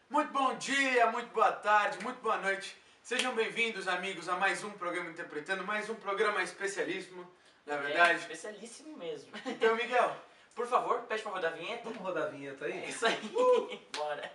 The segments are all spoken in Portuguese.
Muito bom dia, muito boa tarde, muito boa noite. Sejam bem-vindos, amigos, a mais um programa Interpretando, mais um programa especialíssimo, na verdade. Especialíssimo mesmo. Então, Miguel, Por favor, pede pra rodar a vinheta. Vamos rodar a vinheta aí? É isso aí. Bora.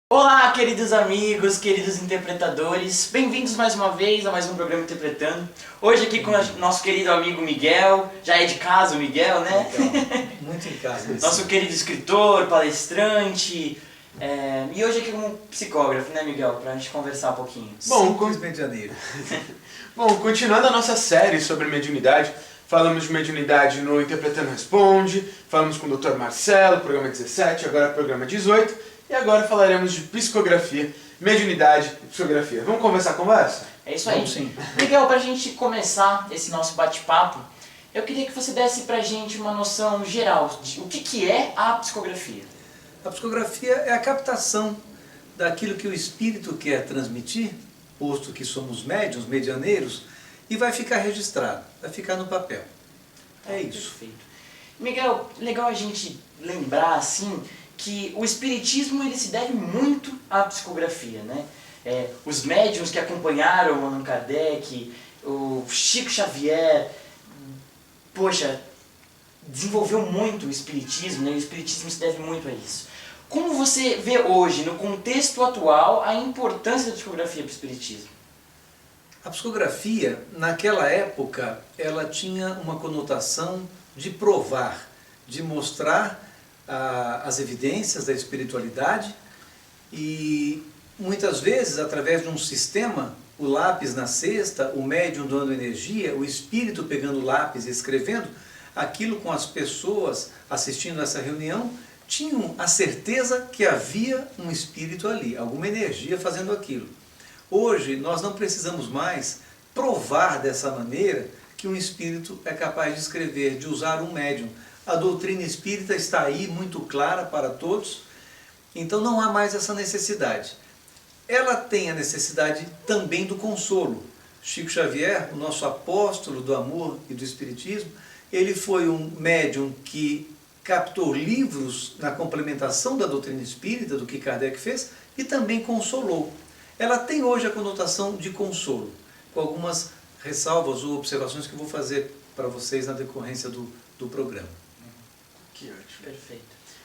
Olá, queridos amigos, queridos interpretadores, bem-vindos mais uma vez a mais um programa Interpretando. Hoje aqui com o nosso querido amigo Miguel, já é de casa o Miguel, né? Então, muito em casa. Nosso querido escritor, palestrante, e hoje aqui como psicógrafo, né, Miguel, pra gente conversar um pouquinho. Bom, Simplesmente janeiro. Bom, continuando a nossa série sobre mediunidade, falamos de mediunidade no Interpretando Responde, falamos com o Dr. Marcelo, programa 17, agora programa 18, e agora falaremos de psicografia, mediunidade e psicografia. Vamos conversar a conversa? É isso aí. Vamos sim. Miguel, pra gente começar esse nosso bate-papo, eu queria que você desse pra gente uma noção geral de o que é a psicografia. A psicografia é a captação daquilo que o espírito quer transmitir, posto que somos médiuns, medianeiros, e vai ficar registrado, vai ficar no papel. É isso. Perfeito. Miguel, legal a gente lembrar assim que o espiritismo ele se deve muito à psicografia, né? Os médiuns que acompanharam o Allan Kardec, o Chico Xavier, poxa, desenvolveu muito o espiritismo, né? E o espiritismo se deve muito a isso. Como você vê hoje, no contexto atual, a importância da psicografia para o espiritismo? A psicografia, naquela época, ela tinha uma conotação de provar, de mostrar as evidências da espiritualidade e muitas vezes através de um sistema, o lápis na cesta, o médium doando energia, o espírito pegando o lápis e escrevendo, aquilo com as pessoas assistindo essa reunião tinham a certeza que havia um espírito ali, alguma energia fazendo aquilo. Hoje nós não precisamos mais provar dessa maneira que um espírito é capaz de escrever, de usar um médium. A doutrina espírita está aí muito clara para todos, então não há mais essa necessidade. Ela tem a necessidade também do consolo. Chico Xavier, o nosso apóstolo do amor e do espiritismo, ele foi um médium que captou livros na complementação da doutrina espírita, do que Kardec fez, e também consolou. Ela tem hoje a conotação de consolo, com algumas ressalvas ou observações que eu vou fazer para vocês na decorrência do programa. Que ótimo. Perfeito.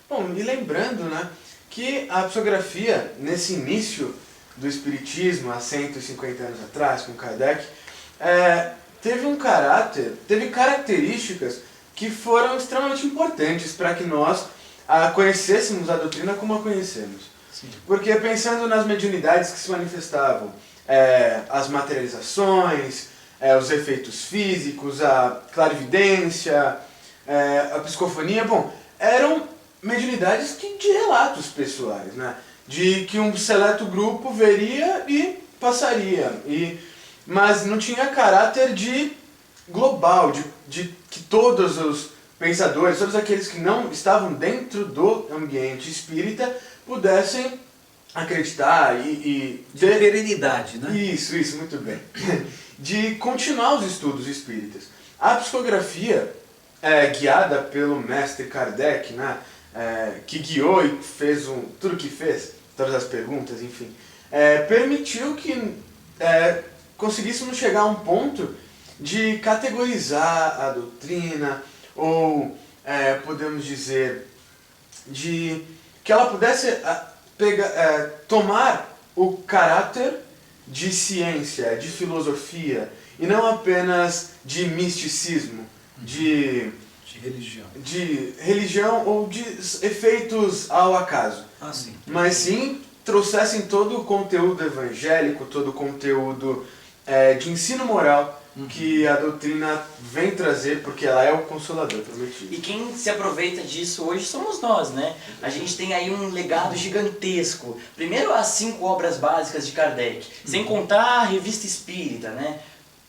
Bom, e lembrando, né, que a psicografia, nesse início do espiritismo, há 150 anos atrás, com Kardec, teve características que foram extremamente importantes para que nós conhecêssemos a doutrina como a conhecemos. Sim. Porque pensando nas mediunidades que se manifestavam, as materializações, os efeitos físicos, a clarividência, a psicofonia, bom, eram mediunidades de relatos pessoais, né? De que um seleto grupo veria e passaria, mas não tinha caráter de global, de que todos os pensadores, todos aqueles que não estavam dentro do ambiente espírita pudessem acreditar De perenidade, né? Isso, muito bem. De continuar os estudos espíritas. A psicografia, guiada pelo mestre Kardec, né, que guiou e fez tudo que fez, todas as perguntas, enfim, permitiu que conseguíssemos chegar a um ponto de categorizar a doutrina, ou podemos dizer, de que ela pudesse tomar o caráter de ciência, de filosofia, e não apenas de misticismo, de religião ou de efeitos ao acaso. Ah, sim. Mas sim trouxessem todo o conteúdo evangélico, todo o conteúdo de ensino moral que a doutrina vem trazer, porque ela é o Consolador prometido. E quem se aproveita disso hoje somos nós, né? A gente tem aí um legado gigantesco. Primeiro, as 5 obras básicas de Kardec, sem contar a Revista Espírita, né?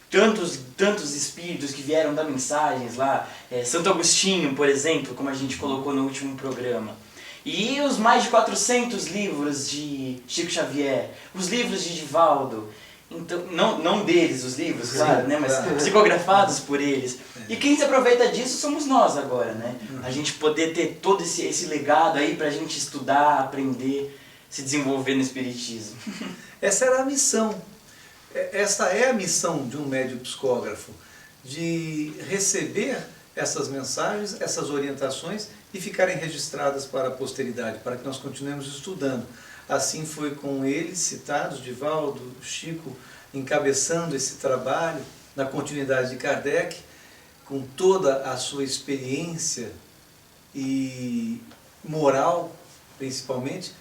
Tantos espíritos que vieram dar mensagens lá, Santo Agostinho, por exemplo, como a gente colocou no último programa. E os mais de 400 livros de Chico Xavier, os livros de Divaldo, então, não deles os livros, claro, né, mas psicografados por eles. E quem se aproveita disso somos nós agora, né? A gente poder ter todo esse legado aí pra gente estudar, aprender, se desenvolver no Espiritismo. Essa era a missão. Essa é a missão de um médium psicógrafo, de receber essas mensagens, essas orientações e ficarem registradas para a posteridade, para que nós continuemos estudando. Assim foi com eles citados, Divaldo, Chico, encabeçando esse trabalho na continuidade de Kardec, com toda a sua experiência e moral, principalmente,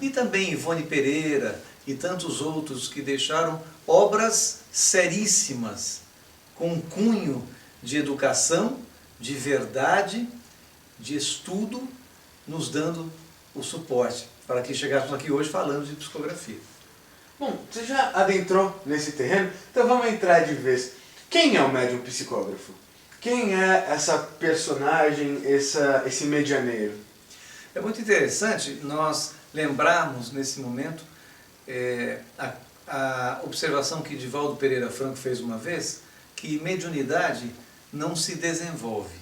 e também Ivone Pereira e tantos outros que deixaram obras seríssimas, com um cunho de educação, de verdade, de estudo, nos dando o suporte para que chegássemos aqui hoje falando de psicografia. Bom, você já adentrou nesse terreno, então vamos entrar de vez. Quem é o médium psicógrafo? Quem é essa personagem, esse medianeiro? É muito interessante nós lembrarmos nesse momento a observação que Divaldo Pereira Franco fez uma vez, que mediunidade não se desenvolve,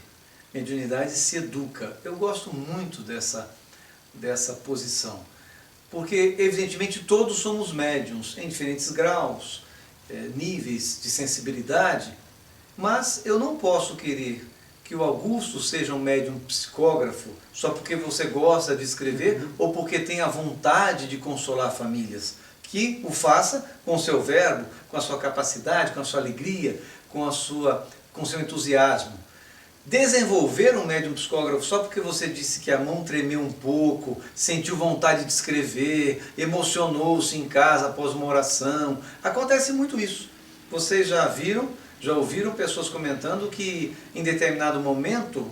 mediunidade se educa. Eu gosto muito dessa posição, porque evidentemente todos somos médiuns em diferentes graus, níveis de sensibilidade, mas eu não posso querer que o Augusto seja um médium psicógrafo só porque você gosta de escrever ou porque tem a vontade de consolar famílias. Que o faça com o seu verbo, com a sua capacidade, com a sua alegria, com o seu entusiasmo. Desenvolver um médium psicógrafo só porque você disse que a mão tremeu um pouco, sentiu vontade de escrever, emocionou-se em casa após uma oração. Acontece muito isso. Vocês já ouviram pessoas comentando que em determinado momento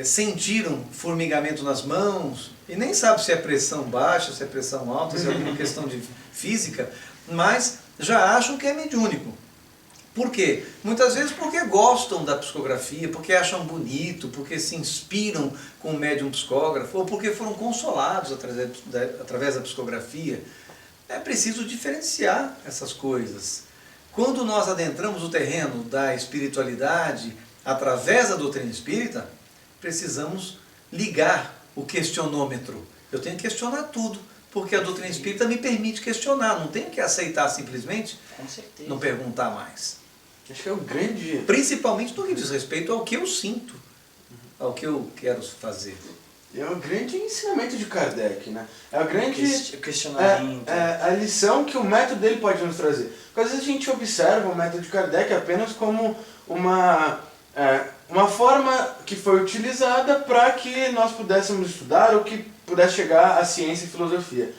sentiram formigamento nas mãos, e nem sabe se é pressão baixa, se é pressão alta, se é alguma questão de física, mas já acham que é mediúnico. Por quê? Muitas vezes porque gostam da psicografia, porque acham bonito, porque se inspiram com o médium psicógrafo, ou porque foram consolados através da psicografia. É preciso diferenciar essas coisas. Quando nós adentramos o terreno da espiritualidade através da doutrina espírita, precisamos ligar o questionômetro. Eu tenho que questionar tudo, porque a doutrina espírita me permite questionar, não tenho que aceitar simplesmente, Com certeza. não perguntar mais. Acho que é o grande... Principalmente no que diz respeito ao que eu sinto, ao que eu quero fazer. É o grande ensinamento de Kardec, né? É o grande questionamento. A lição que o método dele pode nos trazer. Porque às vezes a gente observa o método de Kardec apenas como uma forma que foi utilizada para que nós pudéssemos estudar ou que pudesse chegar à ciência e filosofia.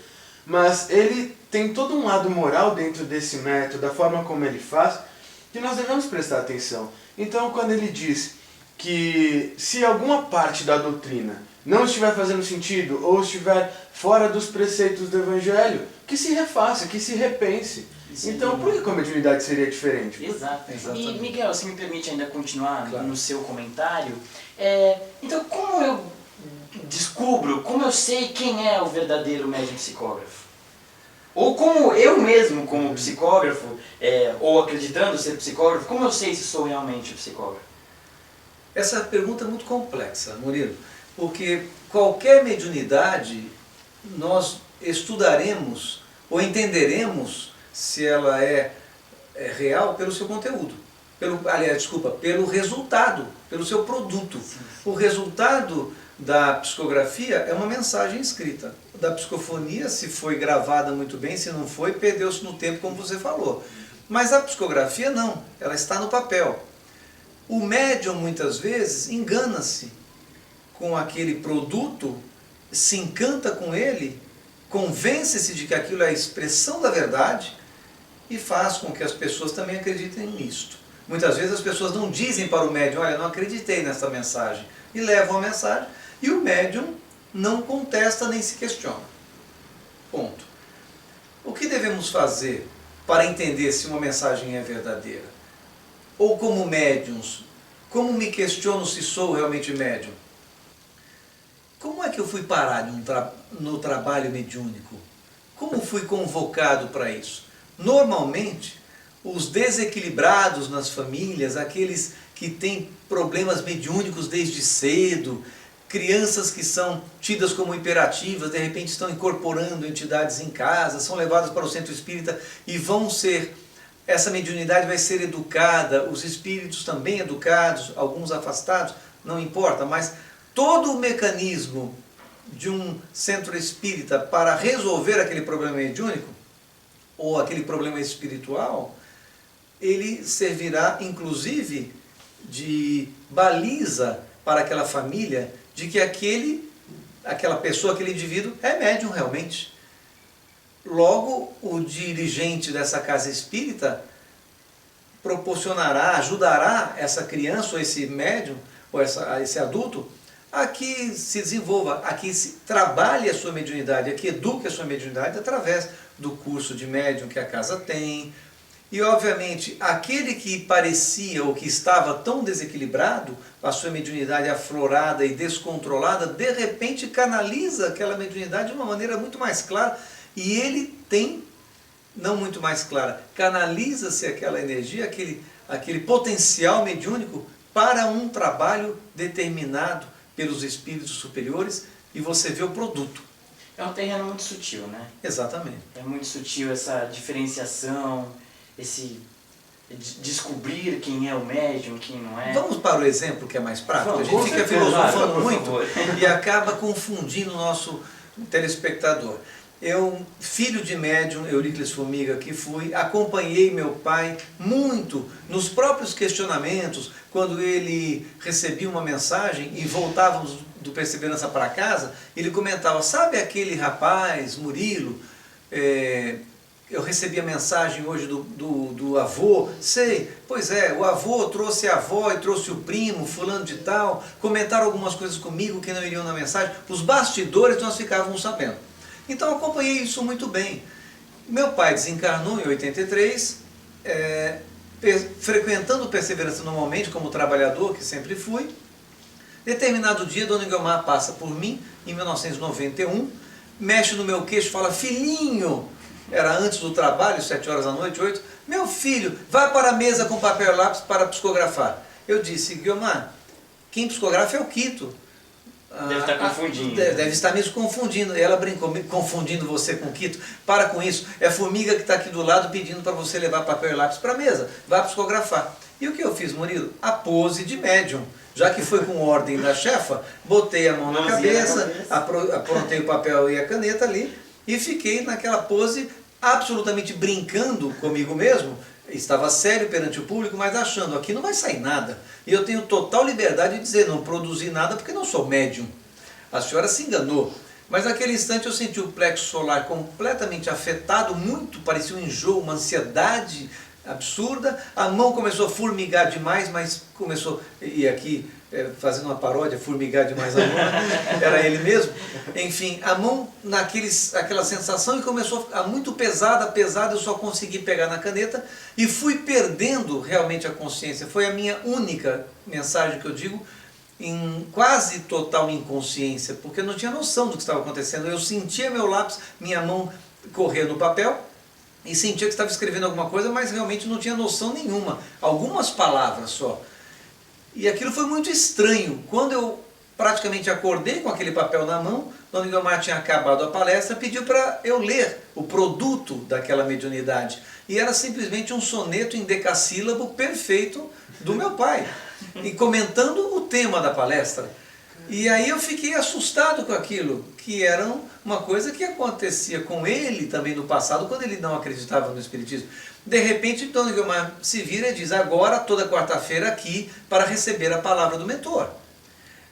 Mas ele tem todo um lado moral dentro desse método, da forma como ele faz, que nós devemos prestar atenção. Então, quando ele diz que se alguma parte da doutrina não estiver fazendo sentido ou estiver fora dos preceitos do Evangelho, que se refaça, que se repense. Sim. Então, por que a mediunidade seria diferente? Exato. Exatamente. E, Miguel, se me permite ainda continuar Claro. no seu comentário, então como eu descubro, como eu sei quem é o verdadeiro médium psicógrafo? Ou como eu mesmo, como psicógrafo, ou acreditando ser psicógrafo, como eu sei se sou realmente psicógrafo? Essa pergunta é muito complexa, Murilo, porque qualquer mediunidade nós estudaremos ou entenderemos se ela é real pelo seu conteúdo, pelo resultado, pelo seu produto. Sim. O resultado da psicografia é uma mensagem escrita. Da psicofonia, se foi gravada muito bem, se não foi, perdeu-se no tempo, como você falou. Mas a psicografia não, ela está no papel. O médium, muitas vezes, engana-se com aquele produto, se encanta com ele, convence-se de que aquilo é a expressão da verdade e faz com que as pessoas também acreditem nisto. Muitas vezes as pessoas não dizem para o médium, olha, não acreditei nessa mensagem, e levam a mensagem, e o médium não contesta nem se questiona. Ponto. O que devemos fazer para entender se uma mensagem é verdadeira? Ou como médiums, como me questiono se sou realmente médium? Como é que eu fui parar no trabalho mediúnico? Como fui convocado para isso? Normalmente, os desequilibrados nas famílias, aqueles que têm problemas mediúnicos desde cedo, crianças que são tidas como hiperativas, de repente estão incorporando entidades em casa, são levadas para o centro espírita e vão ser, essa mediunidade vai ser educada, os espíritos também educados, alguns afastados, não importa, mas todo o mecanismo de um centro espírita para resolver aquele problema mediúnico, ou aquele problema espiritual, ele servirá inclusive de baliza para aquela família de que aquela pessoa, aquele indivíduo é médium realmente. Logo, o dirigente dessa casa espírita proporcionará, ajudará essa criança ou esse médium, ou esse adulto, a que se desenvolva, a que se trabalhe a sua mediunidade, a que eduque a sua mediunidade através do curso de médium que a casa tem. E, obviamente, aquele que parecia ou que estava tão desequilibrado, a sua mediunidade aflorada e descontrolada, de repente canaliza aquela mediunidade de uma maneira muito mais clara, e ele tem, não muito mais clara, canaliza-se aquela energia, aquele potencial mediúnico para um trabalho determinado pelos espíritos superiores, e você vê o produto. É um terreno muito sutil, né? Exatamente. É muito sutil essa diferenciação, esse descobrir quem é o médium, quem não é. Vamos para o exemplo que é mais prático. Vamos, A gente fica filosofando por muito favor. e acaba confundindo o nosso telespectador. Eu, filho de médium, Euríclides Formiga que fui, acompanhei meu pai muito nos próprios questionamentos, quando ele recebia uma mensagem e voltávamos do Perseverança para casa, ele comentava, sabe aquele rapaz, Murilo, eu recebi a mensagem hoje do avô, sei, pois é, o avô trouxe a avó e trouxe o primo, fulano de tal, comentaram algumas coisas comigo que não iriam na mensagem, os bastidores nós ficávamos sabendo. Então acompanhei isso muito bem. Meu pai desencarnou em 83, frequentando Perseverança normalmente como trabalhador, que sempre fui. Determinado dia, Dona Guiomar passa por mim, em 1991, mexe no meu queixo e fala, filhinho, era antes do trabalho, 7 horas da noite, 8, meu filho, vai para a mesa com papel e lápis para psicografar. Eu disse, Guiomar, quem psicografa é o Quito. Deve estar confundindo. Deve estar me confundindo. E ela brincou, confundindo você com o Quito. Para com isso. É a formiga que está aqui do lado pedindo para você levar papel e lápis para a mesa. Vai psicografar. E o que eu fiz, Murilo? A pose de médium. Já que foi com ordem da chefa, botei a mão na cabeça, aprontei o papel e a caneta ali e fiquei naquela pose absolutamente brincando comigo mesmo. Estava sério perante o público, mas achando, aqui não vai sair nada. E eu tenho total liberdade de dizer, não produzi nada porque não sou médium. A senhora se enganou. Mas naquele instante eu senti o plexo solar completamente afetado, muito, parecia um enjoo, uma ansiedade absurda. A mão começou a formigar demais, mas começou, e aqui fazendo uma paródia, formigar demais a mão, era ele mesmo. Enfim, a mão aquela sensação e começou a ficar muito pesada, eu só consegui pegar na caneta e fui perdendo realmente a consciência. Foi a minha única mensagem que eu digo, em quase total inconsciência, porque eu não tinha noção do que estava acontecendo. Eu sentia meu lápis, minha mão correr no papel e sentia que estava escrevendo alguma coisa, mas realmente não tinha noção nenhuma, algumas palavras só. E aquilo foi muito estranho. Quando eu praticamente acordei com aquele papel na mão, Dona Guiomar tinha acabado a palestra, pediu para eu ler o produto daquela mediunidade. E era simplesmente um soneto em decassílabo perfeito do meu pai, e comentando o tema da palestra. E aí eu fiquei assustado com aquilo, que era uma coisa que acontecia com ele também no passado, quando ele não acreditava no Espiritismo. De repente, Dona Guiomar se vira e diz, agora toda quarta-feira aqui para receber a palavra do mentor.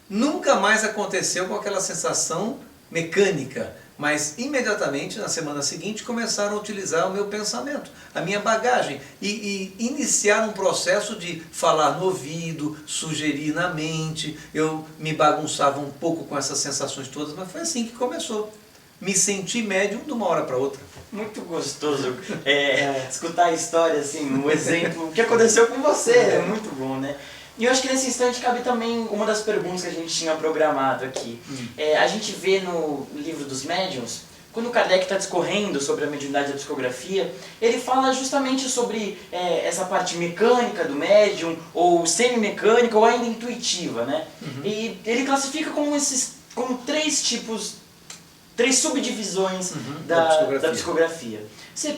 Nunca mais aconteceu com aquela sensação mecânica, Mas imediatamente, na semana seguinte, começaram a utilizar o meu pensamento, a minha bagagem, e iniciaram um processo de falar no ouvido, sugerir na mente. Eu me bagunçava um pouco com essas sensações todas, mas foi assim que começou. Me senti médium de uma hora para outra. Muito gostoso escutar a história, assim, um exemplo, o que aconteceu com você, é muito bom, né? E eu acho que nesse instante cabe também uma das perguntas que a gente tinha programado aqui. A gente vê no livro dos médiuns, quando o Kardec está discorrendo sobre a mediunidade da psicografia, ele fala justamente sobre essa parte mecânica do médium, ou semi-mecânica, ou ainda intuitiva, né? E ele classifica como três tipos, três subdivisões da psicografia. Você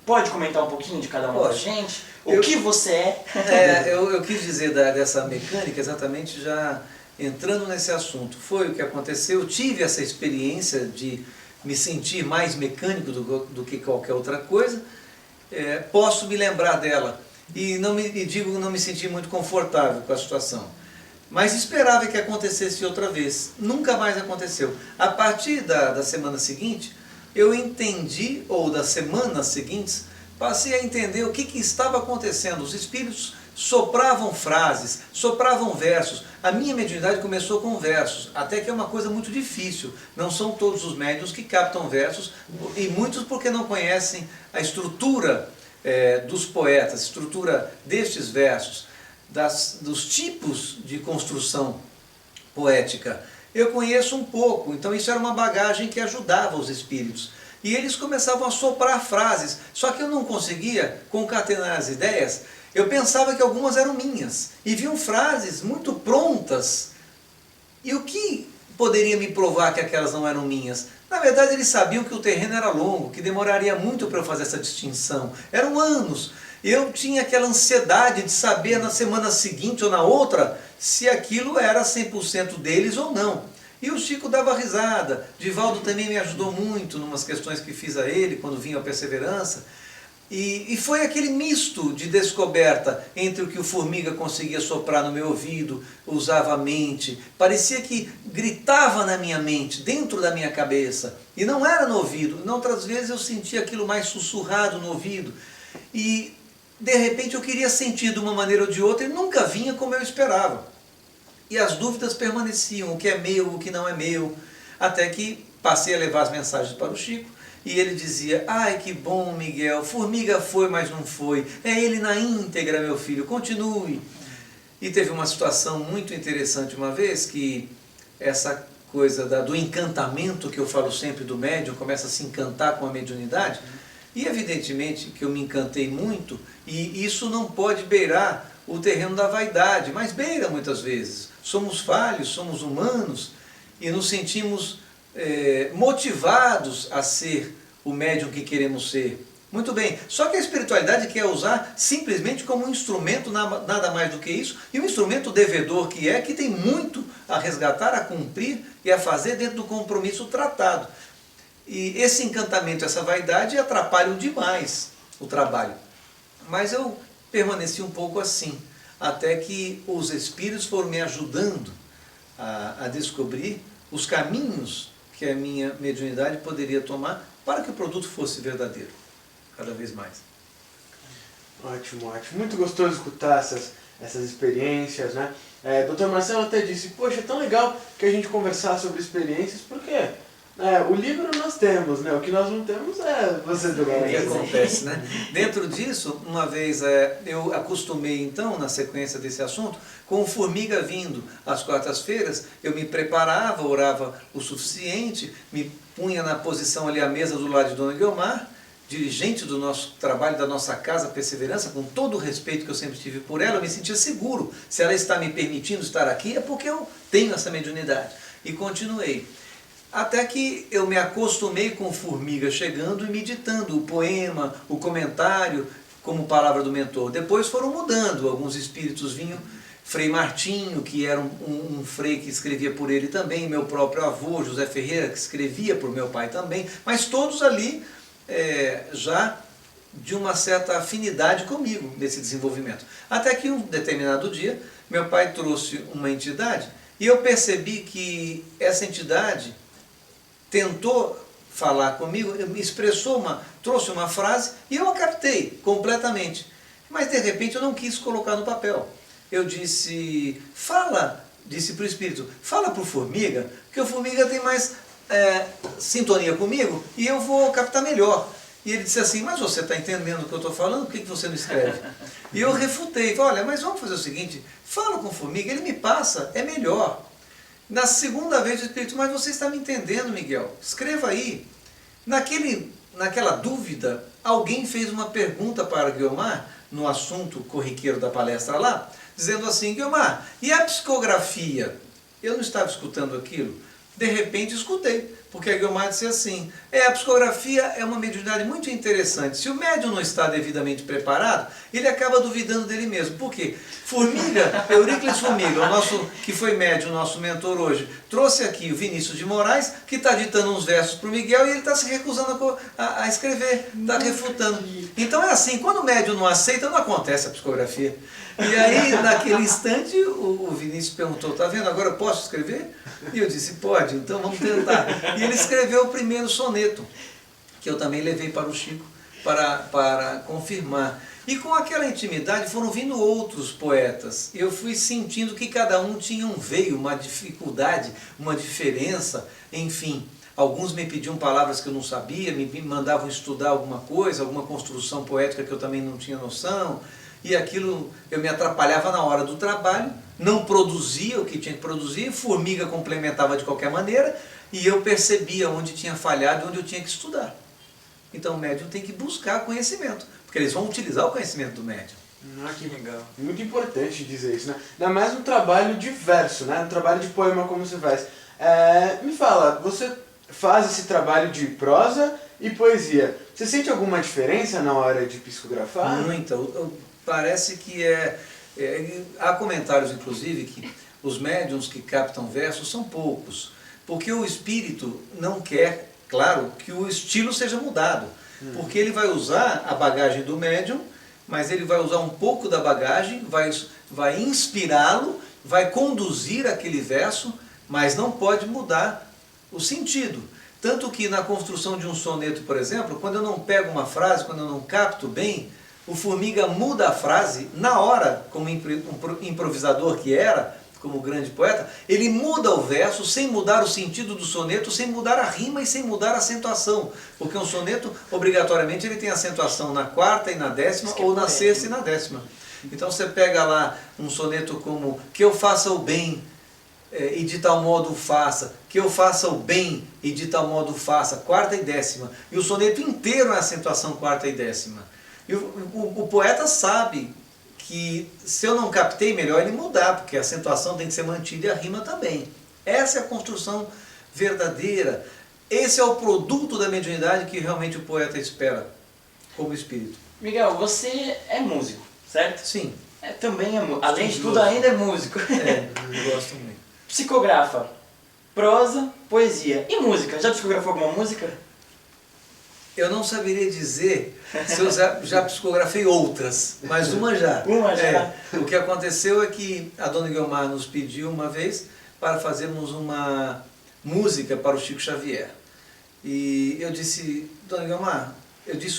pode comentar um pouquinho de cada uma da gente? O que você é? Eu quis dizer dessa mecânica exatamente já entrando nesse assunto. Foi o que aconteceu, eu tive essa experiência de me sentir mais mecânico do que qualquer outra coisa. Posso me lembrar dela e não me senti muito confortável com a situação. Mas esperava que acontecesse outra vez. Nunca mais aconteceu. A partir da semana seguinte, eu entendi, ou das semanas seguintes, passei a entender o que estava acontecendo. Os espíritos sopravam frases, sopravam versos. A minha mediunidade começou com versos, até que é uma coisa muito difícil. Não são todos os médiuns que captam versos, e muitos porque não conhecem a estrutura dos poetas, a estrutura destes versos, dos tipos de construção poética. Eu conheço um pouco, então isso era uma bagagem que ajudava os espíritos. E eles começavam a soprar frases, só que eu não conseguia concatenar as ideias. Eu pensava que algumas eram minhas, e viam frases muito prontas. E o que poderia me provar que aquelas não eram minhas? Na verdade, eles sabiam que o terreno era longo, que demoraria muito para eu fazer essa distinção. Eram anos. Eu tinha aquela ansiedade de saber na semana seguinte ou na outra se aquilo era 100% deles ou não. E o Chico dava risada. Divaldo também me ajudou muito em umas questões que fiz a ele quando vinha a Perseverança. E foi aquele misto de descoberta entre o que o Formiga conseguia soprar no meu ouvido, usava a mente, parecia que gritava na minha mente, dentro da minha cabeça, e não era no ouvido. Em outras vezes eu sentia aquilo mais sussurrado no ouvido, e de repente eu queria sentir de uma maneira ou de outra, e nunca vinha como eu esperava. E as dúvidas permaneciam, o que é meu, o que não é meu, até que passei a levar as mensagens para o Chico, e ele dizia: ai que bom, Miguel, Formiga foi, mas não foi, é ele na íntegra, meu filho, continue. E teve uma situação muito interessante uma vez, que essa coisa do encantamento que eu falo sempre do médium, começa a se encantar com a mediunidade, e evidentemente que eu me encantei muito, e isso não pode beirar o terreno da vaidade, mas beira muitas vezes. Somos falhos, somos humanos, e nos sentimos motivados a ser o médium que queremos ser. Muito bem, só que a espiritualidade quer usar simplesmente como um instrumento, nada mais do que isso, e um instrumento devedor que tem muito a resgatar, a cumprir e a fazer dentro do compromisso tratado. E esse encantamento, essa vaidade atrapalham demais o trabalho. Mas eu permaneci um pouco assim, até que os espíritos foram me ajudando a descobrir os caminhos que a minha mediunidade poderia tomar para que o produto fosse verdadeiro, cada vez mais. Ótimo, ótimo. Muito gostoso escutar essas experiências, né? Dr. Marcelo até disse, poxa, é tão legal que a gente conversar sobre experiências, porque o livro nós temos, né? O que nós não temos é você do lado. O que acontece, né? Dentro disso, uma vez eu acostumei então, na sequência desse assunto, com o Formiga vindo às quartas-feiras, eu me preparava, orava o suficiente, me punha na posição ali à mesa do lado de Dona Guiomar, dirigente do nosso trabalho, da nossa casa Perseverança, com todo o respeito que eu sempre tive por ela, eu me sentia seguro. Se ela está me permitindo estar aqui, é porque eu tenho essa mediunidade. E continuei. Até que eu me acostumei com o Formiga chegando e meditando o poema, o comentário, como palavra do mentor. Depois foram mudando, alguns espíritos vinham, Frei Martinho, que era um frei que escrevia por ele também, meu próprio avô, José Ferreira, que escrevia por meu pai também, mas todos ali já de uma certa afinidade comigo nesse desenvolvimento. Até que um determinado dia, meu pai trouxe uma entidade e eu percebi que essa entidade tentou falar comigo, me trouxe uma frase e eu a captei completamente. Mas de repente eu não quis colocar no papel. Eu disse para o espírito, fala para o formiga, que o formiga tem mais sintonia comigo e eu vou captar melhor. E ele disse assim, mas você está entendendo o que eu estou falando? Por que você não escreve? E eu refutei, olha, mas vamos fazer o seguinte, fala com o formiga, ele me passa, é melhor. Na segunda vez o espírito, mas você está me entendendo, Miguel? Escreva aí. Naquela dúvida, alguém fez uma pergunta para Guiomar, no assunto corriqueiro da palestra lá, dizendo assim, Guiomar, e a psicografia? Eu não estava escutando aquilo. De repente escutei, porque a Guiomar disse assim, a psicografia é uma mediunidade muito interessante. Se o médium não está devidamente preparado, ele acaba duvidando dele mesmo. Por quê? Formiga, Euríclides Formiga, que foi médium, nosso mentor hoje, trouxe aqui o Vinícius de Moraes, que está ditando uns versos para o Miguel e ele está se recusando a escrever, está refutando. Então é assim, quando o médium não aceita, não acontece a psicografia. E aí, naquele instante, o Vinícius perguntou, está vendo, agora eu posso escrever? E eu disse, pode, então vamos tentar. E ele escreveu o primeiro soneto, que eu também levei para o Chico para confirmar. E com aquela intimidade foram vindo outros poetas. Eu fui sentindo que cada um tinha um veio, uma dificuldade, uma diferença, enfim. Alguns me pediam palavras que eu não sabia, me mandavam estudar alguma coisa, alguma construção poética que eu também não tinha noção. E aquilo eu me atrapalhava na hora do trabalho, não produzia o que tinha que produzir, formiga complementava de qualquer maneira, e eu percebia onde tinha falhado e onde eu tinha que estudar. Então o médium tem que buscar conhecimento, porque eles vão utilizar o conhecimento do médium. Ah, que legal. Muito importante dizer isso, né? Ainda mais um trabalho diverso, né? Um trabalho de poema como você faz. Me fala, você faz esse trabalho de prosa e poesia. Você sente alguma diferença na hora de psicografar? Muita. Parece que há comentários, inclusive, que os médiuns que captam versos são poucos, porque o espírito não quer, claro, que o estilo seja mudado, porque ele vai usar a bagagem do médium, mas ele vai usar um pouco da bagagem, vai inspirá-lo, vai conduzir aquele verso, mas não pode mudar o sentido. Tanto que na construção de um soneto, por exemplo, quando eu não pego uma frase, quando eu não capto bem, o Formiga muda a frase na hora, como improvisador que era, como grande poeta, ele muda o verso sem mudar o sentido do soneto, sem mudar a rima e sem mudar a acentuação. Porque um soneto, obrigatoriamente, ele tem acentuação na quarta e na décima, ou na sexta e na décima. Então você pega lá um soneto como que eu faça o bem e de tal modo faça, que eu faça o bem e de tal modo faça, quarta e décima. E o soneto inteiro é acentuação quarta e décima. E o poeta sabe que se eu não captei, melhor ele mudar, porque a acentuação tem que ser mantida e a rima também. Essa é a construção verdadeira. Esse é o produto da mediunidade que realmente o poeta espera como espírito. Miguel, você é músico, certo? Sim. Também é músico. Além de tudo, ainda é músico. Eu gosto muito. Psicografa, prosa, poesia e música. Já psicografou alguma música? Eu não saberia dizer se eu já psicografei outras, mas uma já. Uma já. O que aconteceu é que a dona Guiomar nos pediu uma vez para fazermos uma música para o Chico Xavier. E eu disse, dona Guiomar,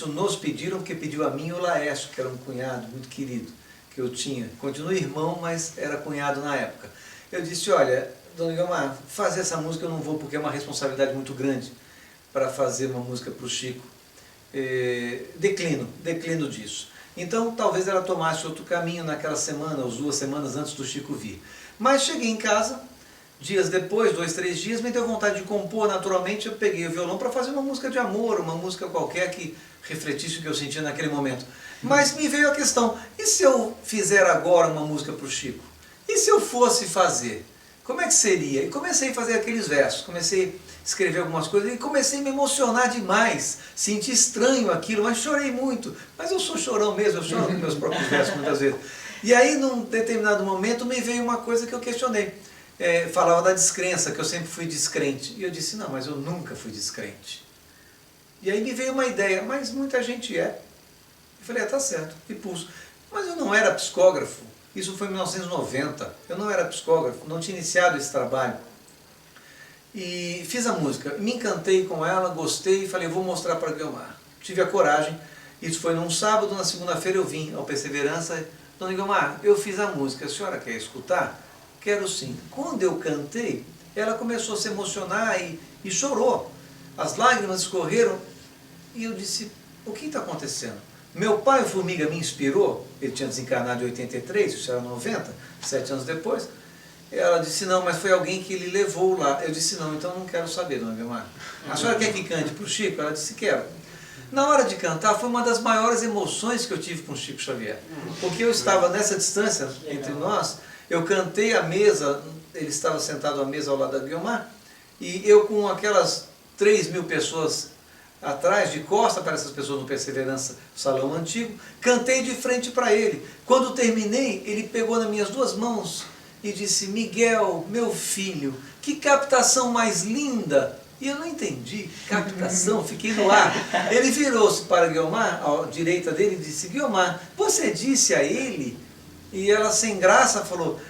nos pediram porque pediu a mim e o Laércio, que era um cunhado muito querido que eu tinha. Continua irmão, mas era cunhado na época. Eu disse, olha, dona Guiomar, fazer essa música eu não vou porque é uma responsabilidade muito grande para fazer uma música para o Chico. Declino disso. Então talvez ela tomasse outro caminho naquela semana, ou 2 semanas antes do Chico vir. Mas cheguei em casa, dias depois, 2, 3 dias, me deu vontade de compor naturalmente, eu peguei o violão para fazer uma música de amor, uma música qualquer que refletisse o que eu sentia naquele momento. Mas me veio a questão, e se eu fizer agora uma música para o Chico? E se eu fosse fazer? Como é que seria? E comecei a fazer aqueles versos, comecei a escrever algumas coisas e comecei a me emocionar demais, senti estranho aquilo, mas chorei muito. Mas eu sou chorão mesmo, eu choro com meus próprios versos muitas vezes. E aí, num determinado momento, me veio uma coisa que eu questionei. Falava da descrença, que eu sempre fui descrente. E eu disse, não, mas eu nunca fui descrente. E aí me veio uma ideia, mas muita gente é. Eu falei, tá certo, e pus. Mas eu não era psicógrafo. Isso foi em 1990, eu não era psicógrafo, não tinha iniciado esse trabalho. e fiz a música. Me encantei com ela, gostei e falei, vou mostrar para Guiomar. Tive a coragem, isso foi num sábado, na segunda-feira eu vim ao Perseverança. Dona Guiomar, eu fiz a música, a senhora quer escutar? Quero sim. Quando eu cantei, ela começou a se emocionar e chorou. As lágrimas escorreram e eu disse, o que está acontecendo? Meu pai, o Formiga, me inspirou, ele tinha desencarnado em 83, isso era 90, 7 anos depois. Ela disse, não, mas foi alguém que ele levou lá. Eu disse, não, então não quero saber, Dona Guiomar. A senhora quer que cante para o Chico? Ela disse, quero. Na hora de cantar, foi uma das maiores emoções que eu tive com o Chico Xavier. Porque eu estava nessa distância entre nós, eu cantei à mesa, ele estava sentado à mesa ao lado da Guiomar, e eu com aquelas 3.000 pessoas atrás, de costa para essas pessoas no Perseverança, salão antigo, cantei de frente para ele. Quando terminei, ele pegou nas minhas 2 mãos e disse, Miguel, meu filho, que captação mais linda! E eu não entendi, captação, fiquei no ar. Ele virou-se para Guiomar, à direita dele, e disse, Guiomar, você disse a ele? E ela, sem graça, falou,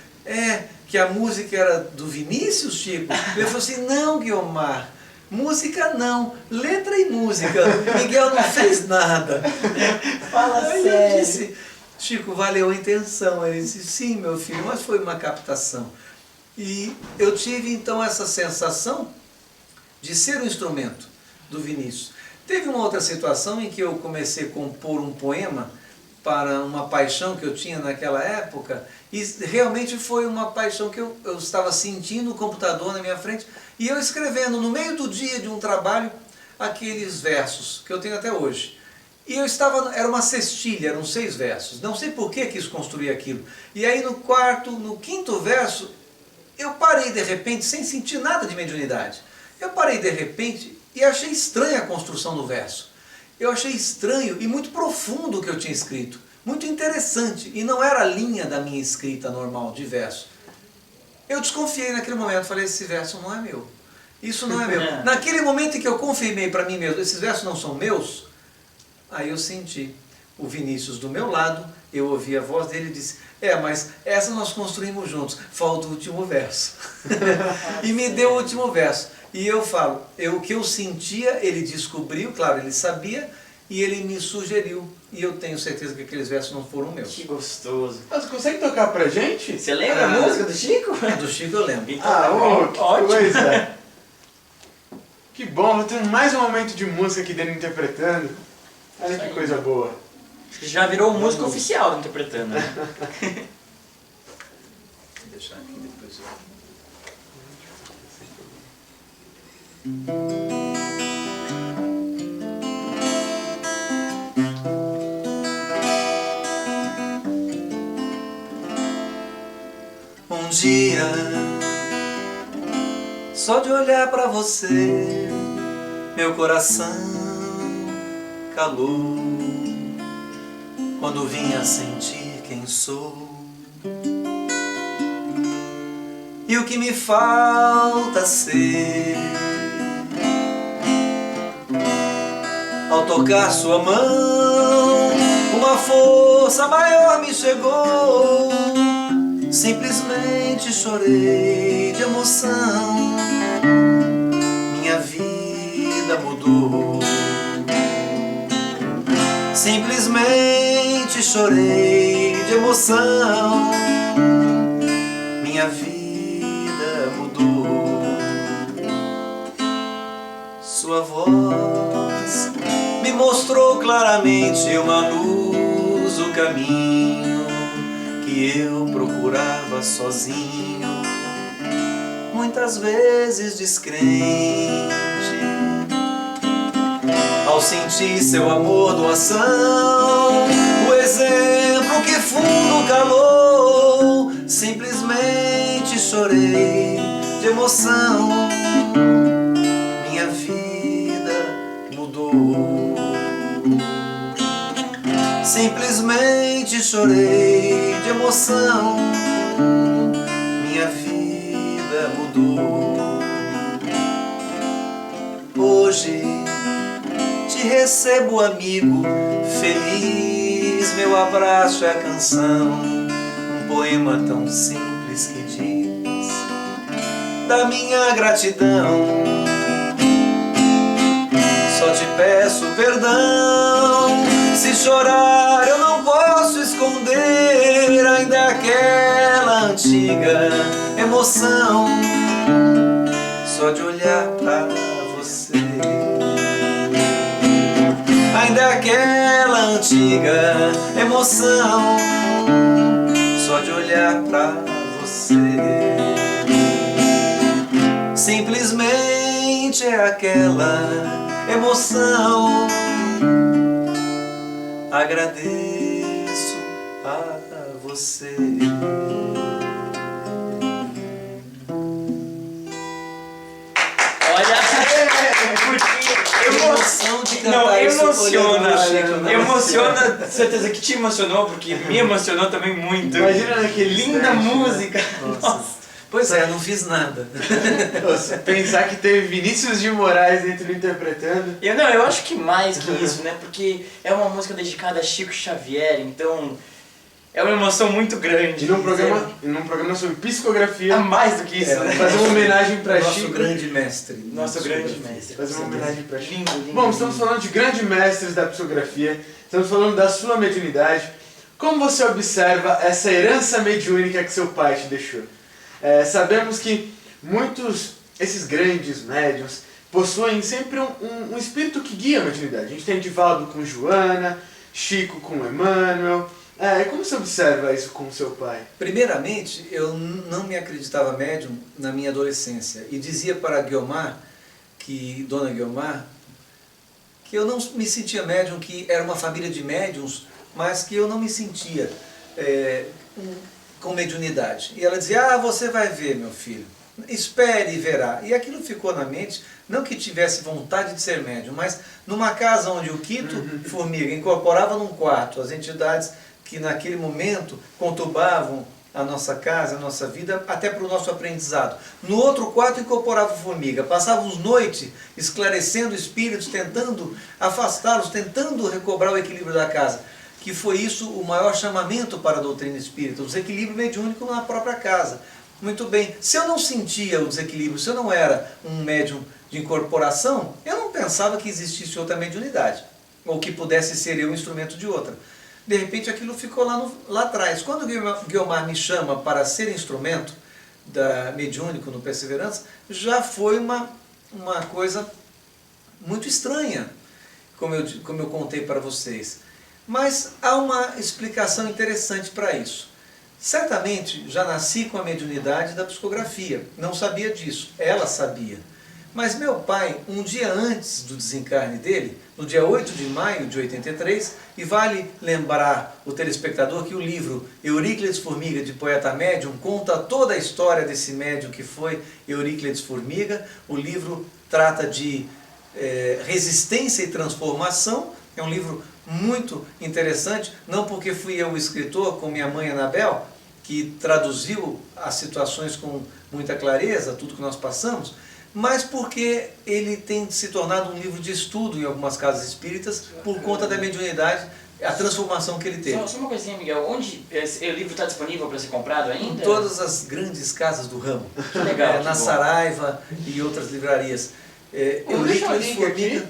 que a música era do Vinícius, Chico? Ele falou assim, não, Guiomar, música não, letra e música. Miguel não fez nada. Fala Aí sério. eu disse, Chico, valeu a intenção. Ele disse, sim, meu filho, mas foi uma captação. E eu tive então essa sensação de ser o instrumento do Vinícius. Teve uma outra situação em que eu comecei a compor um poema para uma paixão que eu tinha naquela época, e realmente foi uma paixão que eu estava sentindo o computador na minha frente, e eu escrevendo no meio do dia de um trabalho aqueles versos que eu tenho até hoje. E eu estava, era uma cestilha, eram 6 versos, não sei por que quis construir aquilo. E aí no 5º verso, eu parei de repente, sem sentir nada de mediunidade. Eu parei de repente e achei estranha a construção do verso. Eu achei estranho e muito profundo o que eu tinha escrito. Muito interessante. E não era a linha da minha escrita normal de verso. Eu desconfiei naquele momento. Falei, esse verso não é meu. Isso não é meu. Naquele momento em que eu confirmei para mim mesmo, esses versos não são meus, aí eu senti o Vinícius do meu lado, eu ouvi a voz dele e disse, mas essa nós construímos juntos, falta o último verso. E me deu o último verso. E eu falo, o que eu sentia, ele descobriu, claro, ele sabia, e ele me sugeriu. E eu tenho certeza que aqueles versos não foram meus. Que gostoso. Você consegue tocar pra gente? Você lembra a música do Chico? Do Chico eu lembro. Então, que ótimo. coisa! Que bom, vou ter mais um momento de música aqui dele interpretando. Olha Isso que aí. coisa boa. Acho que já virou música oficial interpretando, né? Vou deixar aqui depois. Um dia, só de olhar pra você, meu coração calou. Quando vim a sentir quem sou e o que me falta ser, ao tocar sua mão, uma força maior me chegou. Simplesmente chorei de emoção, minha vida mudou. Simplesmente chorei de emoção, minha vida mudou. Sua voz me mostrou claramente uma luz, o caminho que eu procurava sozinho, muitas vezes descrente. Ao sentir seu amor, doação, o exemplo que fundo calou, simplesmente chorei de emoção, minha vida mudou. Simplesmente chorei de emoção, minha vida mudou. Hoje te recebo, amigo, feliz, meu abraço é a canção, um poema tão simples que diz: da minha gratidão. Só te peço perdão. Se chorar eu não posso esconder ainda aquela antiga emoção. Só de olhar pra você, ainda aquela antiga emoção. Só de olhar pra você, simplesmente é aquela emoção. Agradeço a você. Olha, porque Emoção de cantar não, isso emociona, olhando pro Chico, né? emociona, certeza que te emocionou, porque me emocionou também muito. Imagina naquele Linda instante, né? música. Nossa. Pois é, não fiz nada. Nossa, pensar que teve Vinícius de Moraes dentro interpretando. Eu acho que mais que isso, né? Porque é uma música dedicada a Chico Xavier, então é uma emoção muito grande. E num programa sobre psicografia, A mais do que isso, né? fazer uma homenagem pra Nosso Chico. grande mestre. Nosso grande mestre. Fazer uma homenagem pra Chico. Lindo, lindo. Bom, estamos falando de grandes mestres da psicografia, estamos falando da sua mediunidade. Como você observa essa herança mediúnica que seu pai te deixou? Sabemos que esses grandes médiuns, possuem sempre um espírito que guia a mediunidade. A gente tem Divaldo com Joana, Chico com Emmanuel. Como você observa isso com seu pai? Primeiramente, eu não me acreditava médium na minha adolescência e dizia para Guiomar, Dona Guiomar, que eu não me sentia médium, que era uma família de médiums, mas que eu não me sentia com mediunidade. E ela dizia, você vai ver, meu filho, espere e verá. E aquilo ficou na mente, não que tivesse vontade de ser médium, mas numa casa onde o Quito Formiga incorporava num quarto as entidades que naquele momento conturbavam a nossa casa, a nossa vida, até para o nosso aprendizado. No outro quarto incorporava o Formiga, passávamos noite esclarecendo espíritos, tentando afastá-los, tentando recobrar o equilíbrio da casa. Que foi isso o maior chamamento para a doutrina espírita, o desequilíbrio mediúnico na própria casa. Muito bem, se eu não sentia o desequilíbrio, se eu não era um médium de incorporação, eu não pensava que existisse outra mediunidade, ou que pudesse ser eu um instrumento de outra. De repente aquilo ficou lá atrás. Quando o Guiomar me chama para ser instrumento mediúnico no Perseverança, já foi uma coisa muito estranha, como eu contei para vocês. Mas há uma explicação interessante para isso. Certamente já nasci com a mediunidade da psicografia, não sabia disso, ela sabia. Mas meu pai, um dia antes do desencarne dele, no dia 8 de maio de 83, e vale lembrar o telespectador que o livro Euríclides Formiga, de Poeta Médium, conta toda a história desse médium que foi Euríclides Formiga. O livro trata de resistência e transformação, é um livro muito interessante, não porque fui eu o escritor, com minha mãe Anabel, que traduziu as situações com muita clareza, tudo que nós passamos, mas porque ele tem se tornado um livro de estudo em algumas casas espíritas por conta da mediunidade, a transformação que ele teve. Só uma coisinha, Miguel, onde o livro está disponível para ser comprado ainda? Em todas as grandes casas do ramo. Que legal. Na Saraiva e outras livrarias. Deixa o link aqui.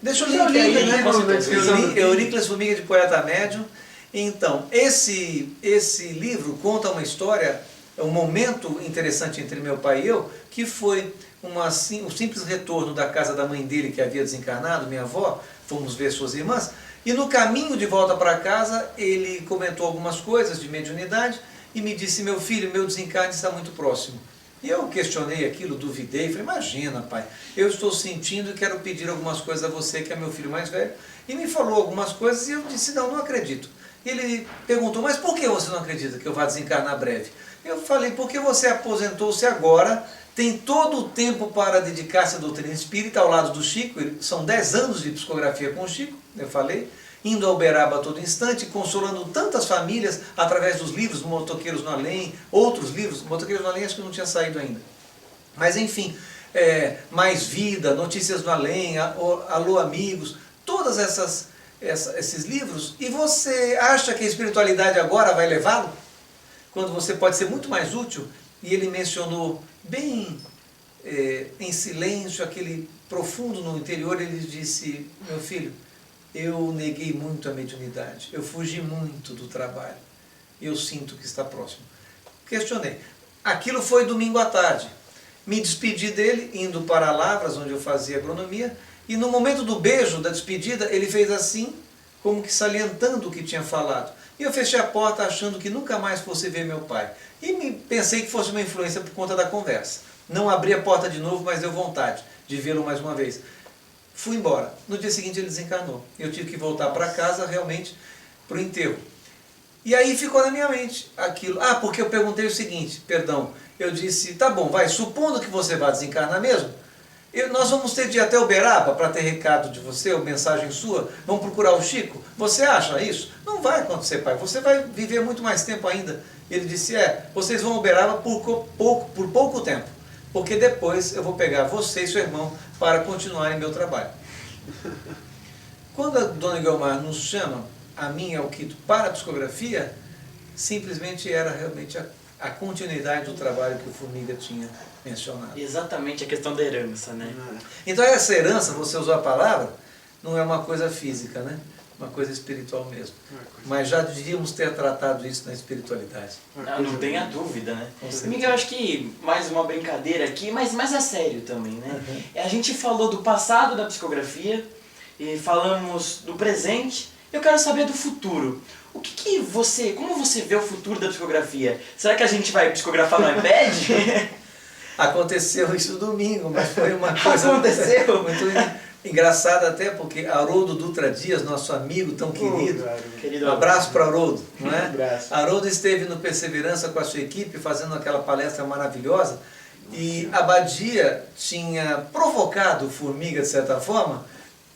Deixa o link aí, né? Na descrição. Euríclides Formiga de Poeta Médium. Então, esse livro conta uma história, um momento interessante entre meu pai e eu, que foi um simples retorno da casa da mãe dele, que havia desencarnado, minha avó, fomos ver suas irmãs, e no caminho de volta para casa, ele comentou algumas coisas de mediunidade e me disse, meu filho, meu desencarne está muito próximo. E eu questionei aquilo, duvidei, falei, imagina pai, eu estou sentindo e quero pedir algumas coisas a você, que é meu filho mais velho, e me falou algumas coisas e eu disse, não acredito. E ele perguntou, mas por que você não acredita que eu vá desencarnar breve? Eu falei, porque você aposentou-se agora, tem todo o tempo para dedicar-se à doutrina espírita, ao lado do Chico, são 10 anos de psicografia com o Chico, eu falei, indo ao Uberaba a todo instante, consolando tantas famílias através dos livros, Motoqueiros no Além, outros livros, Motoqueiros no Além acho que não tinha saído ainda. Mas enfim, Mais Vida, Notícias no Além, Alô Amigos, todos esses livros, e você acha que a espiritualidade agora vai levá-lo? Quando você pode ser muito mais útil? E ele mencionou bem em silêncio, aquele profundo no interior, ele disse: meu filho, eu neguei muito a mediunidade, eu fugi muito do trabalho, eu sinto que está próximo. Questionei. Aquilo foi domingo à tarde. Me despedi dele, indo para Lavras, onde eu fazia agronomia, e no momento do beijo, da despedida, ele fez assim, como que salientando o que tinha falado. E eu fechei a porta achando que nunca mais fosse ver meu pai. E pensei que fosse uma influência por conta da conversa. Não abri a porta de novo, mas deu vontade de vê-lo mais uma vez. Fui embora. No dia seguinte ele desencarnou. Eu tive que voltar para casa, realmente, para o enterro. E aí ficou na minha mente aquilo. Ah, porque eu perguntei o seguinte, perdão. Eu disse: tá bom, vai, supondo que você vá desencarnar mesmo, nós vamos ter de ir até Uberaba para ter recado de você, ou mensagem sua, vamos procurar o Chico. Você acha isso? Não vai acontecer, pai, você vai viver muito mais tempo ainda. Ele disse: vocês vão a Uberaba por pouco tempo, porque depois eu vou pegar você e seu irmão para continuarem meu trabalho. Quando a dona Guiomar nos chama, a mim e ao Quito, para a psicografia, simplesmente era realmente a continuidade do trabalho que o Formiga tinha mencionado. Exatamente a questão da herança, né? Então essa herança, você usou a palavra, não é uma coisa física, né? Uma coisa espiritual mesmo. Mas já devíamos ter tratado isso na espiritualidade. Não tenha dúvida, né? Miguel, eu acho que mais uma brincadeira aqui, mas é sério também, né? A gente falou do passado da psicografia, e falamos do presente, eu quero saber do futuro. Como você vê o futuro da psicografia? Será que a gente vai psicografar no iPad? Aconteceu isso domingo, mas foi uma coisa Aconteceu? muito engraçada, até porque Haroldo Dutra Dias, nosso amigo tão querido, Querido um abraço para Haroldo, não é? Abraço. Haroldo esteve no Perseverança com a sua equipe, fazendo aquela palestra maravilhosa, e a Badia tinha provocado o Formiga, de certa forma.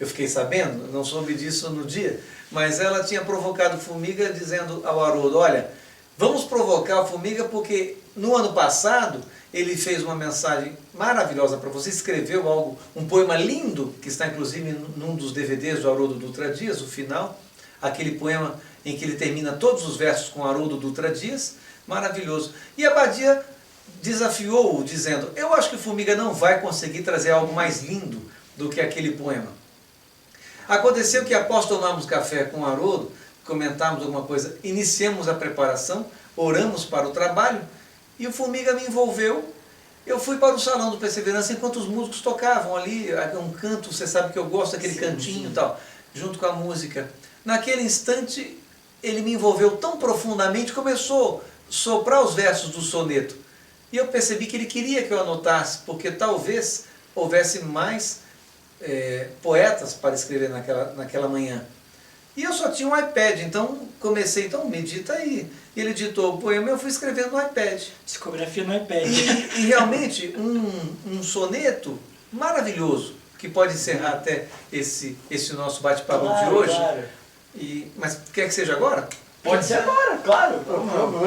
Eu fiquei sabendo, não soube disso no dia, mas ela tinha provocado o Formiga dizendo ao Haroldo: olha, vamos provocar o Formiga porque no ano passado ele fez uma mensagem maravilhosa para você, escreveu algo, um poema lindo, que está inclusive num dos DVDs do Haroldo Dutra Dias, o final, aquele poema em que ele termina todos os versos com Haroldo Dutra Dias, maravilhoso. E a Badia desafiou-o dizendo: eu acho que o Formiga não vai conseguir trazer algo mais lindo do que aquele poema. Aconteceu que após tomarmos café com o Haroldo, comentarmos alguma coisa, iniciamos a preparação, oramos para o trabalho, e o Formiga me envolveu. Eu fui para o salão do Perseverança enquanto os músicos tocavam ali, um canto, você sabe que eu gosto daquele cantinho e tal, junto com a música. Naquele instante, ele me envolveu tão profundamente, começou a soprar os versos do soneto. E eu percebi que ele queria que eu anotasse, porque talvez houvesse mais poetas para escrever naquela manhã. E eu só tinha um iPad, então comecei, então medita aí. E ele ditou o poema e eu fui escrevendo no iPad. Psicografia no iPad. E realmente um soneto maravilhoso, que pode encerrar até esse nosso bate-papo de hoje. Claro. Mas quer que seja agora? Pode ser agora, claro.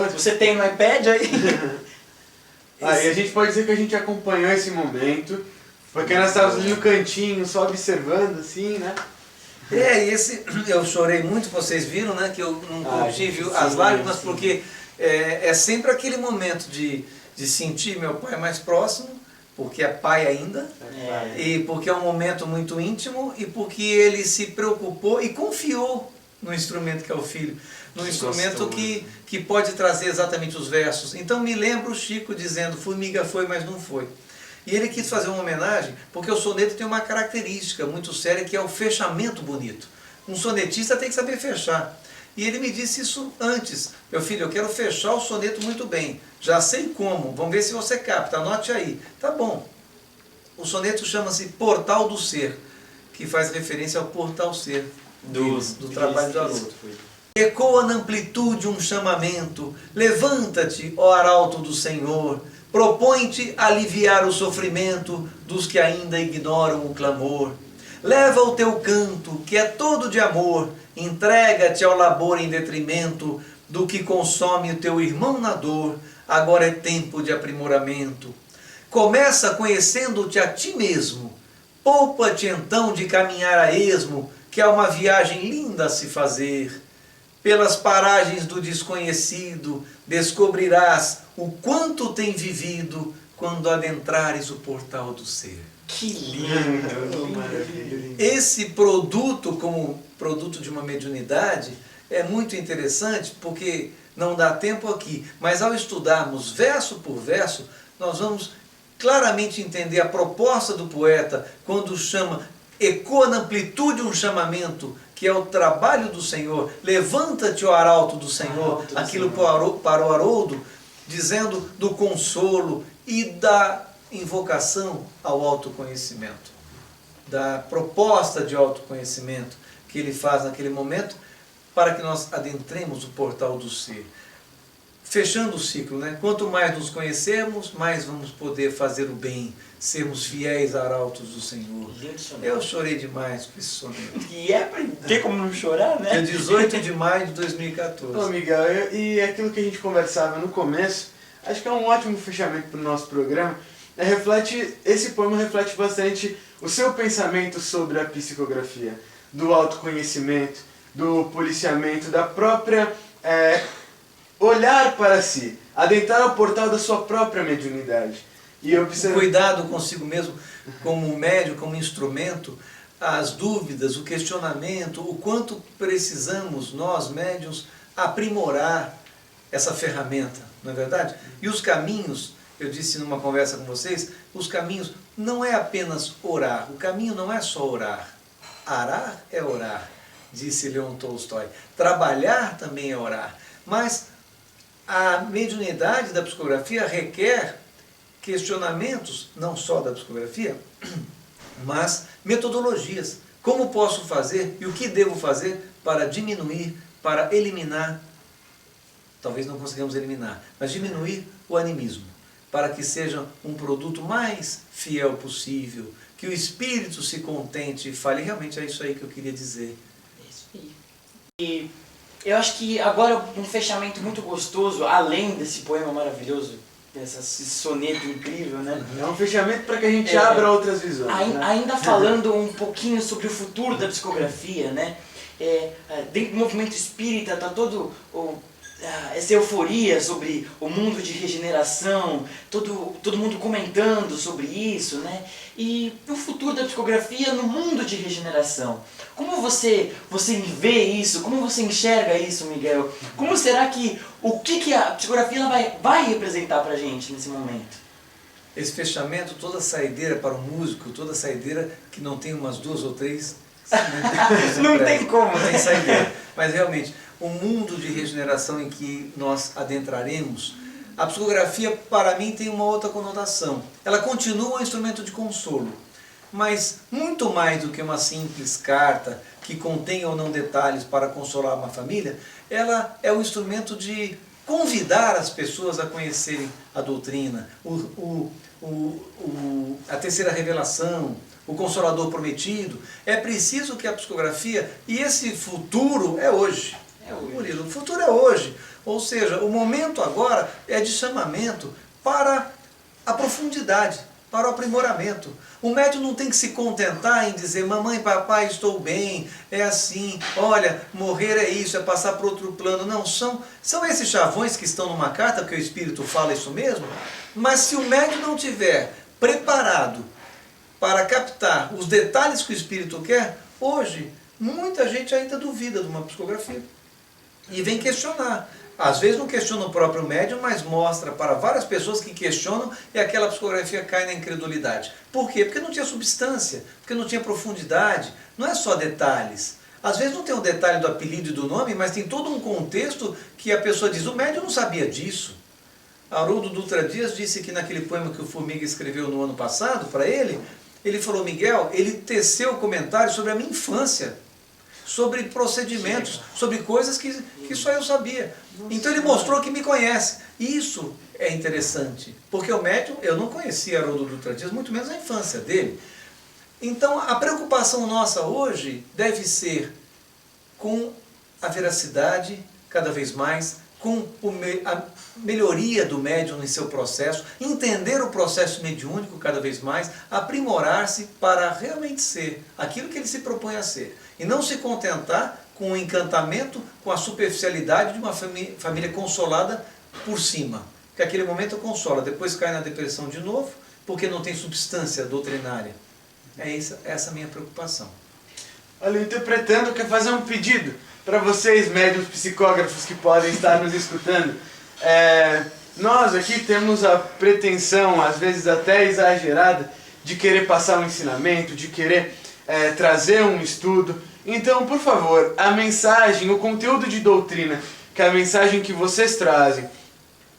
Se você tem no iPad aí. Aí a gente pode dizer que a gente acompanhou esse momento, porque nós estávamos ali no cantinho, só observando, assim, né? Eu chorei muito, vocês viram, né? Que eu não contive as lágrimas, sim. porque é sempre aquele momento de sentir meu pai mais próximo, porque é pai ainda, e porque é um momento muito íntimo, e porque ele se preocupou e confiou no instrumento que é o filho, num instrumento que pode trazer exatamente os versos. Então me lembro o Chico dizendo: Formiga foi, mas não foi. E ele quis fazer uma homenagem, porque o soneto tem uma característica muito séria, que é o fechamento bonito. Um sonetista tem que saber fechar. E ele me disse isso antes: meu filho, eu quero fechar o soneto muito bem, já sei como, vamos ver se você capta, anote aí. Tá bom. O soneto chama-se Portal do Ser, que faz referência ao Portal Ser do trabalho do Haroldo. Ecoa na amplitude um chamamento: levanta-te, ó arauto do Senhor, propõe-te aliviar o sofrimento dos que ainda ignoram o clamor. Leva o teu canto, que é todo de amor, entrega-te ao labor em detrimento do que consome o teu irmão na dor. Agora é tempo de aprimoramento. Começa conhecendo-te a ti mesmo, poupa-te então de caminhar a esmo, que é uma viagem linda a se fazer. Pelas paragens do desconhecido, descobrirás o quanto tem vivido quando adentrares o portal do ser. Que lindo! Oh, maravilha. Esse produto, como produto de uma mediunidade, é muito interessante porque não dá tempo aqui, mas ao estudarmos verso por verso, nós vamos claramente entender a proposta do poeta quando chama, ecoa na amplitude um chamamento, que é o trabalho do Senhor, levanta-te, ó arauto do Senhor, Arauto do aquilo Senhor. para o Haroldo, dizendo do consolo e da invocação ao autoconhecimento, da proposta de autoconhecimento que ele faz naquele momento, para que nós adentremos o portal do ser. Fechando o ciclo, né? Quanto mais nos conhecermos, mais vamos poder fazer o bem, sermos fiéis arautos do Senhor. Lindo soneto. Eu chorei demais com esse soneto. E é pra ter como não chorar, né? Dia 18 de maio de 2014. Ô, Miguel, e aquilo que a gente conversava no começo, acho que é um ótimo fechamento para o nosso programa. Esse poema reflete bastante o seu pensamento sobre a psicografia, do autoconhecimento, do policiamento, da própria olhar para si, adentrar o portal da sua própria mediunidade. E observar... Cuidado consigo mesmo, como médium, como instrumento, as dúvidas, o questionamento, o quanto precisamos, nós médiuns, aprimorar essa ferramenta, não é verdade? E os caminhos, eu disse numa conversa com vocês, os caminhos não é apenas orar, o caminho não é só orar. Arar é orar, disse Leon Tolstói. Trabalhar também é orar. Mas a mediunidade da psicografia requer questionamentos, não só da psicografia, mas metodologias. Como posso fazer e o que devo fazer para diminuir, para eliminar, talvez não consigamos eliminar, mas diminuir o animismo, para que seja um produto mais fiel possível, que o espírito se contente e fale, realmente é isso aí que eu queria dizer. É isso aí. E eu acho que agora um fechamento muito gostoso, além desse poema maravilhoso, esse soneto incrível, né? É um fechamento para que a gente abra outras visões. Né? Ainda falando um pouquinho sobre o futuro da psicografia, né? Dentro do movimento espírita está todo essa euforia sobre o mundo de regeneração, todo mundo comentando sobre isso, né? E o futuro da psicografia no mundo de regeneração. Como você vê isso? Como você enxerga isso, Miguel? Como será que o que a psicografia ela vai representar pra gente nesse momento? Esse fechamento, toda saideira para o músico, toda saideira que não tem umas 2 ou 3... Não tem como, não tem saideira. Mas realmente, o mundo de regeneração em que nós adentraremos, a psicografia para mim tem uma outra conotação. Ela continua um instrumento de consolo, mas muito mais do que uma simples carta que contém ou não detalhes para consolar uma família, ela é um instrumento de convidar as pessoas a conhecerem a doutrina, a terceira revelação, o Consolador Prometido. É preciso que a psicografia, e esse futuro é hoje. Murilo, o futuro é hoje. Ou seja, o momento agora é de chamamento para a profundidade, para o aprimoramento. O médium não tem que se contentar em dizer, mamãe, papai, estou bem, é assim, olha, morrer é isso, é passar para outro plano. Não, são esses chavões que estão numa carta, que o Espírito fala isso mesmo, mas se o médium não tiver preparado para captar os detalhes que o Espírito quer, hoje, muita gente ainda duvida de uma psicografia e vem questionar. Às vezes não questiona o próprio médium, mas mostra para várias pessoas que questionam e aquela psicografia cai na incredulidade. Por quê? Porque não tinha substância, porque não tinha profundidade, não é só detalhes. Às vezes não tem o detalhe do apelido e do nome, mas tem todo um contexto que a pessoa diz, o médium não sabia disso. Haroldo Dutra Dias disse que naquele poema que o Formiga escreveu no ano passado, para ele falou, Miguel, ele teceu comentários sobre a minha infância, sobre procedimentos, sobre coisas que só eu sabia. Então ele mostrou que me conhece. Isso é interessante, porque o médium, eu não conhecia Haroldo Dutra Dias, muito menos a infância dele. Então a preocupação nossa hoje deve ser com a veracidade, cada vez mais, com a melhoria do médium em seu processo, entender o processo mediúnico cada vez mais, aprimorar-se para realmente ser aquilo que ele se propõe a ser. E não se contentar com o encantamento, com a superficialidade de uma família consolada por cima. que aquele momento consola, depois cai na depressão de novo, porque não tem substância doutrinária. Essa a minha preocupação. Olha, interpretando, quer fazer um pedido para vocês, médiuns psicógrafos que podem estar nos escutando. Nós aqui temos a pretensão, às vezes até exagerada, de querer passar um ensinamento, de querer trazer um estudo. Então, por favor, a mensagem, o conteúdo de doutrina, que é a mensagem que vocês trazem,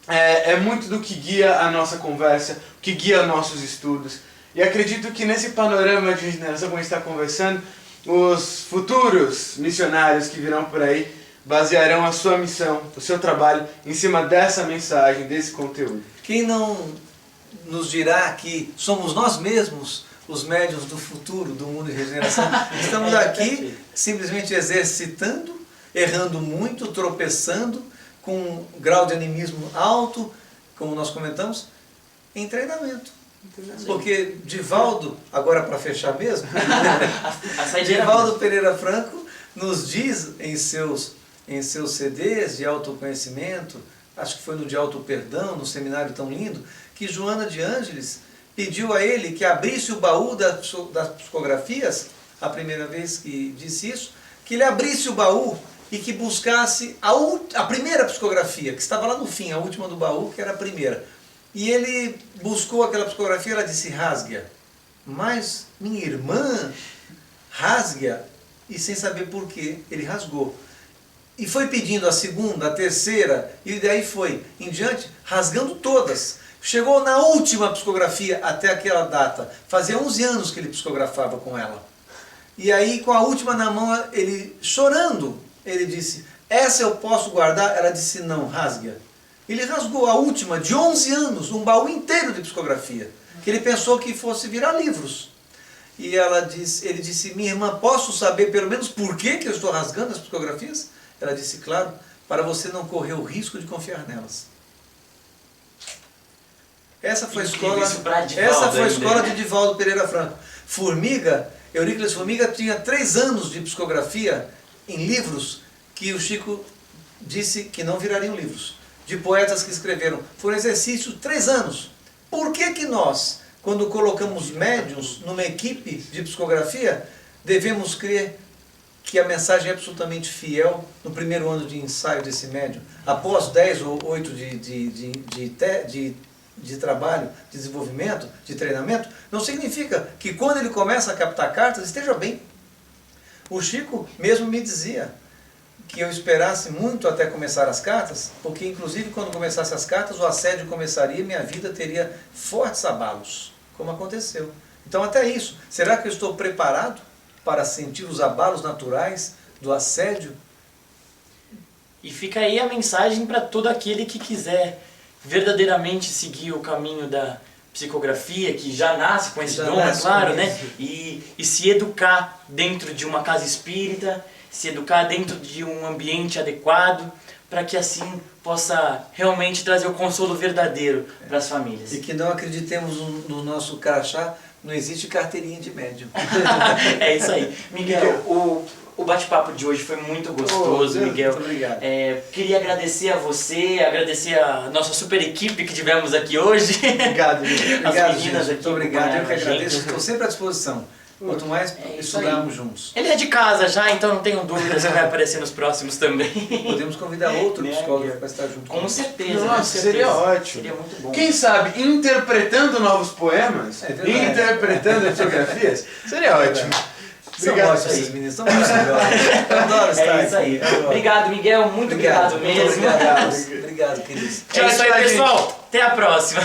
é muito do que guia a nossa conversa, que guia nossos estudos. E acredito que nesse panorama de regeneração, como a gente está conversando, os futuros missionários que virão por aí basearão a sua missão, o seu trabalho, em cima dessa mensagem, desse conteúdo. Quem não nos dirá que somos nós mesmos os médiuns do futuro do mundo de regeneração? Estamos aqui simplesmente exercitando, errando muito, tropeçando, com um grau de animismo alto, como nós comentamos, em treinamento. Porque Divaldo, agora para fechar mesmo, Divaldo Pereira Franco nos diz em seus CDs de autoconhecimento, acho que foi no de auto-perdão, no seminário tão lindo, que Joana de Ângeles pediu a ele que abrisse o baú das psicografias, a primeira vez que disse isso, que ele abrisse o baú e que buscasse a primeira psicografia, que estava lá no fim, a última do baú, que era a primeira. E ele buscou aquela psicografia, ela disse, rasgue-a. Mas minha irmã, rasgue-a, e sem saber por quê, ele rasgou. E foi pedindo a segunda, a terceira, e daí foi em diante, rasgando todas. Chegou na última psicografia, até aquela data. Fazia 11 anos que ele psicografava com ela. E aí, com a última na mão, ele chorando, ele disse, essa eu posso guardar? Ela disse, não, rasgue-a. Ele rasgou a última, de 11 anos, um baú inteiro de psicografia, que ele pensou que fosse virar livros. E ele disse, minha irmã, posso saber pelo menos por que eu estou rasgando as psicografias? Ela disse, claro, para você não correr o risco de confiar nelas. Essa foi a escola de Divaldo Pereira Franco. Euríclides Formiga tinha 3 anos de psicografia em livros que o Chico disse que não virariam livros. De poetas que escreveram. Foi um exercício 3 anos. Por que nós, quando colocamos médiuns numa equipe de psicografia, devemos crer que a mensagem é absolutamente fiel no primeiro ano de ensaio desse médium? Após 10 ou 8 de trabalho, de desenvolvimento, de treinamento, não significa que quando ele começa a captar cartas, esteja bem. O Chico mesmo me dizia que eu esperasse muito até começar as cartas, porque inclusive quando começasse as cartas o assédio começaria e minha vida teria fortes abalos, como aconteceu. Então até isso, será que eu estou preparado para sentir os abalos naturais do assédio? E fica aí a mensagem para todo aquele que quiser verdadeiramente seguir o caminho da psicografia, que já nasce com esse dom, é claro, né? E se educar dentro de uma casa espírita, se educar dentro de um ambiente adequado, para que assim possa realmente trazer o consolo verdadeiro para as famílias. E que não acreditemos no nosso crachá, não existe carteirinha de médium. É isso aí. Miguel, o bate-papo de hoje foi muito gostoso, Miguel. Muito obrigado. Queria agradecer a você, agradecer a nossa super equipe que tivemos aqui hoje. Obrigado, Miguel. As meninas aqui. Muito obrigado, eu que agradeço. Estou sempre à disposição. Quanto mais estudarmos juntos. Ele é de casa já, então não tenho dúvida se vai aparecer nos próximos também. Podemos convidar outro psicólogo para estar junto. Com certeza. Nossa, seria ótimo. Seria muito bom. Quem sabe, interpretando novos poemas, interpretando psicografias, seria ótimo. São ótimos esses meninos, são maravilhosos. Eu adoro estar É isso aí. Obrigado, Miguel. Muito obrigado mesmo. Obrigado, queridos. É isso aí, pessoal. Até a próxima.